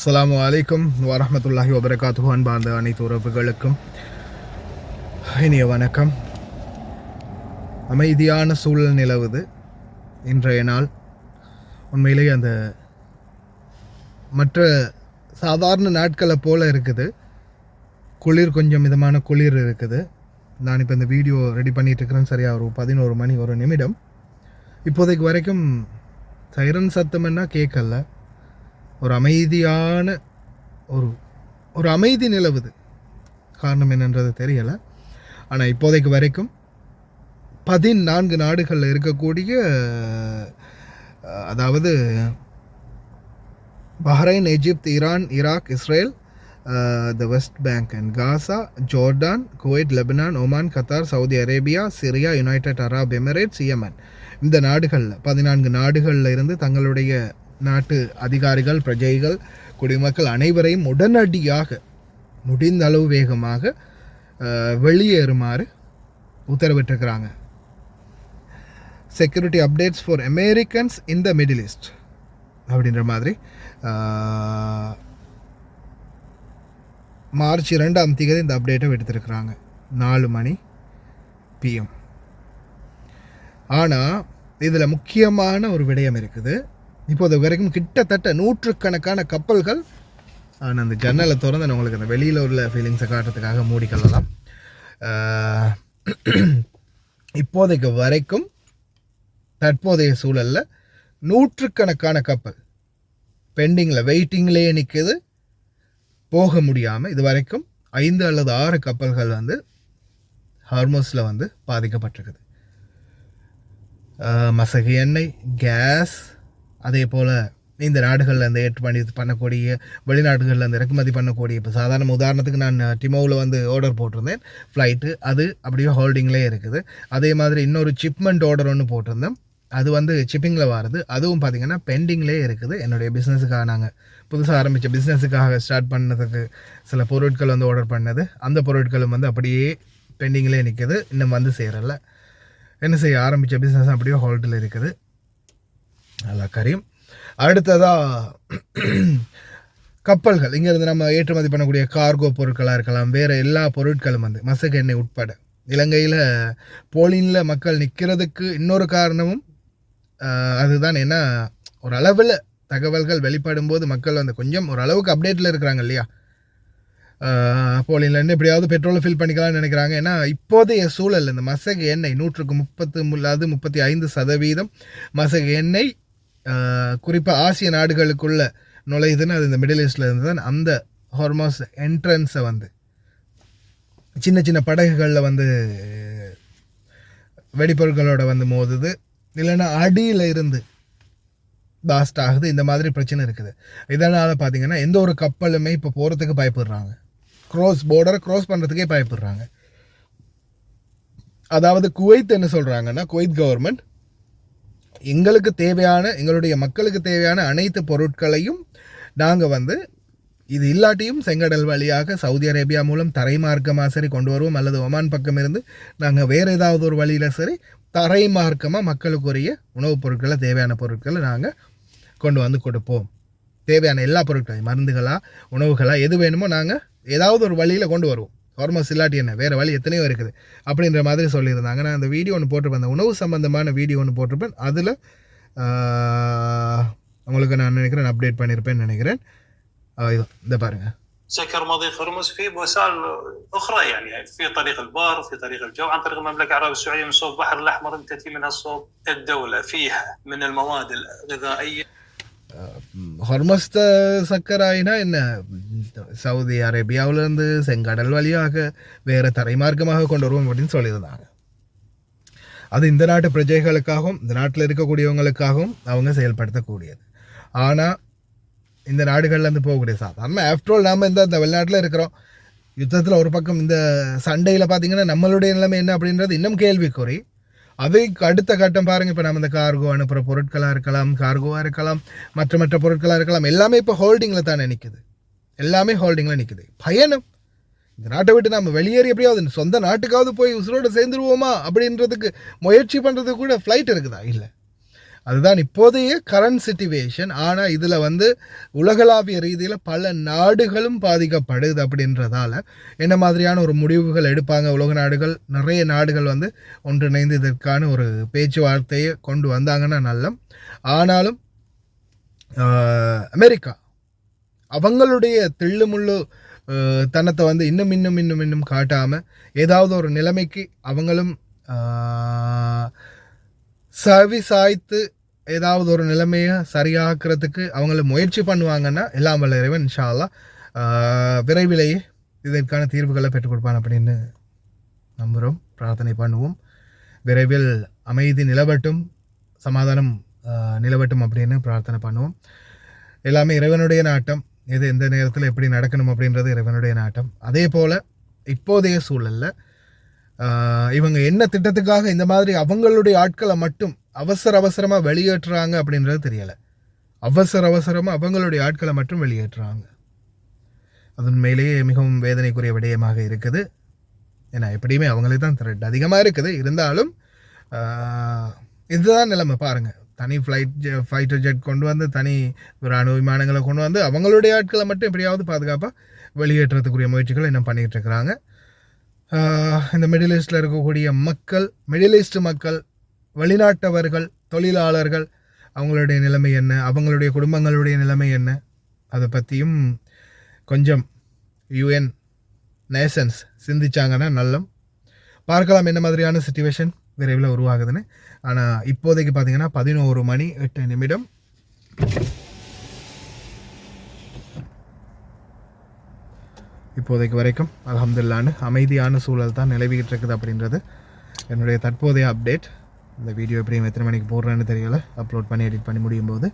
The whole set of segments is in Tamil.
அஸ்ஸலாமு அலைக்கும் வரஹ்மத்துல்லாஹி வபரகாத்துஹு. அன்பார்ந்த அனைத்து உறவுகளுக்கும் இனிய வணக்கம். அமைதியான சூழல் நிலவுது இன்றைய நாள். உண்மையிலேயே அந்த மற்ற சாதாரண நாட்களை போல் இருக்குது. குளிர், கொஞ்சம் மிதமான குளிர் இருக்குது. நான் இப்போ இந்த வீடியோ ரெடி பண்ணிகிட்டு இருக்கிறேன். சரியாக ஒரு 11 மணி 1 நிமிடம். இப்போதைக்கு வரைக்கும் சைரன் சத்தம்னா கேட்கல. ஒரு அமைதியான ஒரு அமைதி நிலவுது. காரணம் என்னன்றது தெரியலை. ஆனால் இப்போதைக்கு வரைக்கும் 14 நாடுகளில் இருக்கக்கூடிய, அதாவது Bahrain, Egypt, Iran, Iraq, Israel, the West Bank and Gaza, Jordan, Kuwait, Lebanon, Oman, Qatar, Saudi Arabia, Syria, United Arab Emirates, Yemen, இந்த நாடுகளில் 14 நாடுகளில் இருந்து தங்களுடைய நாட்டு அதிகாரிகள், பிரஜைகள், குடிமக்கள் அனைவரையும் உடனடியாக முடிந்த அளவு வேகமாக வெளியேறுமாறு உத்தரவிட்டிருக்கிறாங்க. Security updates for Americans in the Middle East அப்படின்ற மாதிரி மார்ச் 2ஆம் தேதி இந்த அப்டேட்டை எடுத்திருக்கிறாங்க 4 மணி PM. ஆனால் இதில் முக்கியமான ஒரு விடயம் இருக்குது. இப்போது வரைக்கும் கிட்டத்தட்ட 100கணக்கான கப்பல்கள், நான் அந்த ஜன்னலை திறந்து உங்களுக்கு அந்த வெளியில் உள்ள ஃபீலிங்ஸை காட்டுறதுக்காக மூடிக்கொள்ளலாம். இப்போதைக்கு வரைக்கும் தற்போதைய சூழலில் 100கணக்கான கப்பல் பெண்டிங்கில் வெயிட்டிங்லேயே நிற்குது, போக முடியாமல். இது வரைக்கும் 5 அல்லது 6 கப்பல்கள் ஹார்மோஸில் பாதிக்கப்பட்டிருக்குது. மசகு எண்ணெய், கேஸ், அதே போல் இந்த நாடுகளில் இந்த ஏற்றுமதி பண்ணக்கூடிய, வெளிநாடுகளில் இறக்குமதி பண்ணக்கூடிய, இப்போ சாதாரண உதாரணத்துக்கு நான் டிமோவில் ஆர்டர் போட்டிருந்தேன் ஃப்ளைட்டு, அது அப்படியே ஹோல்டிங்லேயே இருக்குது. அதே மாதிரி இன்னொரு ஷிப்மெண்ட் ஆர்டர் ஒன்று போட்டிருந்தேன், அது ஷிப்பிங்கில் வருது, அதுவும் பார்த்திங்கன்னா பெண்டிங்லேயே இருக்குது. என்னுடைய பிஸ்னஸுக்காக, நாங்கள் புதுசாக ஆரம்பித்த பிஸ்னஸுக்காக ஸ்டார்ட் பண்ணதுக்கு சில பொருட்கள் ஆர்டர் பண்ணது, அந்த பொருட்களும் அப்படியே பெண்டிங்லேயே நிற்குது, இன்னும் சேரலை. என்ன செய்ய, ஆரம்பித்த பிஸ்னஸ் அப்படியே ஹோல்டில் இருக்குது. நல்லா கரியும். அடுத்ததாக கப்பல்கள், இங்கேருந்து நம்ம ஏற்றுமதி பண்ணக்கூடிய கார்கோ பொருட்களாக இருக்கலாம், வேறு எல்லா பொருட்களும் மசகு எண்ணெய் உட்பட இலங்கையில் போலினில் மக்கள் நிற்கிறதுக்கு இன்னொரு காரணமும் அதுதான். ஏன்னா ஒரு அளவில் தகவல்கள் வெளிப்படும் போது மக்கள் கொஞ்சம் ஓரளவுக்கு அப்டேட்டில் இருக்கிறாங்க இல்லையா. போலின்லேருந்து எப்படியாவது பெட்ரோலை ஃபில் பண்ணிக்கலாம்னு நினைக்கிறாங்க. ஏன்னா இப்போதைய சூழல் இந்த மசகு எண்ணெய் 35% மசகு எண்ணெய் குறிப்பாக ஆசிய நாடுகளுக்குள்ளே நுழையுதுன்னு, அது இந்த மிடில் ஈஸ்டில் இருந்து தான் அந்த ஹார்மோஸ் என்ட்ரன்ஸை சின்ன சின்ன படகுகளில் வெடிப்பொருட்களோட மோதுது, இல்லைன்னா அடியில் இருந்து பாஸ்ட் ஆகுது. இந்த மாதிரி பிரச்சனை இருக்குது. இதனால் பார்த்திங்கன்னா எந்த ஒரு கப்பலுமே இப்போ போகிறதுக்கு பயப்படுறாங்க. பார்டரை க்ராஸ் பண்ணுறதுக்கே பயப்படுறாங்க. அதாவது குவைத் என்ன சொல்கிறாங்கன்னா, குவைத் கவர்மெண்ட் எங்களுக்கு தேவையான, எங்களுடைய மக்களுக்கு தேவையான அனைத்து பொருட்களையும் நாங்கள் இது இல்லாட்டியும் செங்கடல் வழியாக சவுதி அரேபியா மூலம் தரைமார்க்கமாக சரி கொண்டு வருவோம், அல்லது ஒமான் பக்கம் இருந்து நாங்கள் வேறு ஏதாவது ஒரு வழியில் சரி தரைமார்க்கமாக மக்களுக்குரிய உணவுப் பொருட்களை, தேவையான பொருட்களை நாங்கள் கொண்டு கொடுப்போம். தேவையான எல்லா பொருட்களையும், மருந்துகளா, உணவுகளா, எது வேணுமோ நாங்கள் ஏதாவது ஒரு வழியில் கொண்டு வருவோம். ஹார்மோஸ் இல்லாட்டி என்ன, வேறு வழி எத்தனையோ இருக்குது அப்படின்ற மாதிரி சொல்லியிருந்தாங்க. நான் அந்த வீடியோ ஒன்று போட்டிருப்பேன், அந்த உணவு சம்பந்தமான வீடியோ ஒன்று போட்டிருப்பேன். அதில் உங்களுக்கு நான் நினைக்கிறேன் அப்டேட் பண்ணியிருப்பேன்னு நினைக்கிறேன். இதை பாருங்கள். سكر مضيق هرمز في وسائل اخرى، يعني في طريق البر، في طريق الجو، عن طريق المملكه العربيه السعوديه من صوب البحر الاحمر تاتي منها صوب الدوله فيها من المواد الغذائيه. ஹார்மோஸ் சக்கராயினா என்ன, சவுதி அரேபியாவிலேருந்து செங்கடல் வழியாக வேறு தரைமார்க்கமாக கொண்டு வருவோம் அப்படின்னு சொல்லியிருந்தாங்க. அது இந்த நாட்டு பிரஜைகளுக்காகவும் இந்த நாட்டில் இருக்கக்கூடியவங்களுக்காகவும் அவங்க செயல்படுத்தக்கூடியது. ஆனால் இந்த நாடுகள்லேருந்து போகக்கூடிய சாதாரண, ஆஃப்டர் நாம் இந்த வெளிநாட்டில் இருக்கிறோம். யுத்தத்தில் ஒரு பக்கம் இந்த சண்டையில் பார்த்திங்கன்னா நம்மளுடைய நிலைமை என்ன அப்படின்றது இன்னும் கேள்விக்குறி. அதுக்கு அடுத்த கட்டம் பாருங்கள், இப்போ நம்ம இந்த கார்கோ அனுப்புகிற பொருட்களாக இருக்கலாம், கார்கோவாக இருக்கலாம், மற்ற பொருட்களாக இருக்கலாம், எல்லாமே இப்போ ஹோல்டிங்கில் தானே நிற்குது. எல்லாமே ஹோல்டிங்கில் நிற்குது. பயணம், இந்த நாட்டை விட்டு நம்ம வெளியேறி எப்படியாவது சொந்த நாட்டுக்காவது போய் உசுரோடு சேர்ந்துருவோமா அப்படின்றதுக்கு முயற்சி பண்ணுறதுக்கு கூட ஃப்ளைட் இருக்குதா? இல்லை. அதுதான் இப்போதைய கரண்ட் சிச்சுவேஷன். ஆனால் இதில் வந்து உலகளாவிய ரீதியில் பல நாடுகளும் பாதிக்கப்படுது. அப்படின்றதால என்ன மாதிரியான ஒரு முடிவுகள் எடுப்பாங்க உலக நாடுகள், நிறைய நாடுகள் வந்து ஒன்றிணைந்து இதற்கான ஒரு பேச்சுவார்த்தையை கொண்டு வந்தாங்கன்னா நல்ல. ஆனாலும் அமெரிக்கா அவங்களுடைய தில்லுமுள்ளு தனத்தை வந்து இன்னும் காட்டாமல் ஏதாவது ஒரு நிலைமைக்கு அவங்களும் சாய்த்து ஏதாவது ஒரு நிலைமையை சரியாக்குறதுக்கு அவங்கள முயற்சி பண்ணுவாங்கன்னா எல்லாம் வல்ல இறைவன் இன்ஷா அல்லாஹ் விரைவிலேயே இதற்கான தீர்வுகளை பெற்றுக் கொடுப்பான் அப்படின்னு நம்புகிறோம், பிரார்த்தனை பண்ணுவோம். விரைவில் அமைதி நிலவட்டும், சமாதானம் நிலவட்டும் அப்படின்னு பிரார்த்தனை பண்ணுவோம். எல்லாமே இறைவனுடைய நாட்டம். எது எந்த நேரத்தில் எப்படி நடக்கணும் அப்படின்றது இறைவனுடைய நாட்டம். அதே போல் இப்போதைய சூழலில் இவங்க என்ன திட்டத்துக்காக இந்த மாதிரி அவங்களுடைய ஆட்களை மட்டும் அவசரமாக வெளியேற்றுறாங்க அப்படின்றது தெரியலை. அவசரமாக அவங்களுடைய ஆட்களை மட்டும் வெளியேற்றுறாங்க. அது உண்மையிலேயே மிகவும் வேதனைக்குரிய விடயமாக இருக்குது. ஏன்னா எப்படியுமே அவங்களுக்கு தான் த்ரெட் அதிகமாக இருக்குது. இருந்தாலும் இதுதான் நிலைமை. பாருங்கள், தனி ஃபைட்டர் ஜெட் கொண்டு வந்து, தனி இராணுவ விமானங்களை கொண்டு வந்து அவங்களுடைய ஆட்களை மட்டும் எப்படியாவது பாதுகாப்பாக வெளியேற்றத்துக்குரிய முயற்சிகள் இன்னும் பண்ணிகிட்டு இருக்கிறாங்க. இந்த மிடில் ஈஸ்டில் இருக்கக்கூடிய மக்கள், மிடில் ஈஸ்ட் மக்கள், வெளிநாட்டவர்கள், தொழிலாளர்கள், அவங்களுடைய நிலைமை என்ன, அவங்களுடைய குடும்பங்களுடைய நிலைமை என்ன, அதை பற்றியும் கொஞ்சம் UN நேஷன்ஸ் சிந்திச்சாங்கன்னா நல்லம். பார்க்கலாம் என்ன மாதிரியான சிச்சுவேஷன் விரைவில் உருவாகுதுன்னு. ஆனால் இப்போதைக்கு பார்த்தீங்கன்னா 11:08. இப்போதைக்கு வரைக்கும் அல்ஹம்துலில்லாஹ் அமைதியான சூழல் தான் நிலவிக்கிட்டு இருக்குது அப்படின்றது என்னுடைய தற்போதைய அப்டேட். இந்த வீடியோ எப்படியும் எத்தனை மணிக்கு போடுறேன்னு தெரியலை. அப்லோட் பண்ணி எடிட் பண்ணி முடியும் போது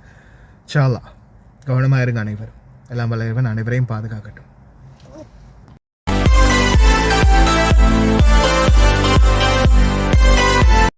இன்ஷா அல்லாஹ் கவனமாக இருங்க அனைவரும். எல்லாம் வல்ல இறைவன் அனைவரையும் பாதுகாக்கட்டும்.